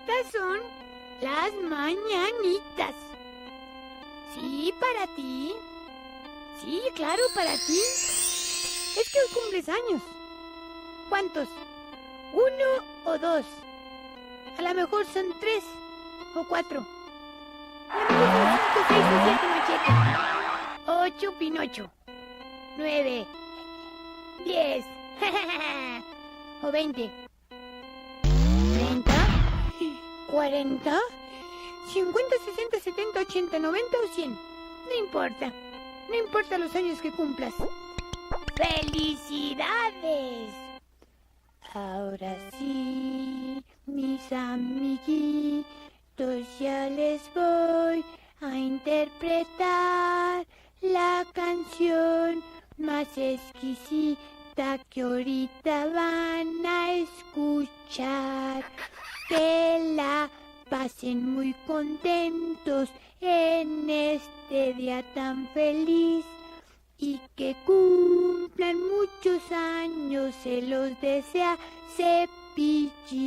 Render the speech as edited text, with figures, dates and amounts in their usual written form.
Estas son las mañanitas. Sí, para ti. Sí, claro, para ti. Es que hoy cumples años. ¿Cuántos? ¿1 o 2? A lo mejor son 3 o 4. A lo mejor son 5, 6 o 7 machete. 8 pinocho. 9. 10. O 20. 30. 40. 50, 60, 70, 80, 90 o 100. No importa. No importa los años que cumplas. ¡Felicidades! Ahora sí, mis amiguitos, ya les voy a interpretar la canción más exquisita que ahorita van a escuchar. Que la pasen muy contentos en este día tan feliz y que cumplan muchos años, se los desea Cepillín.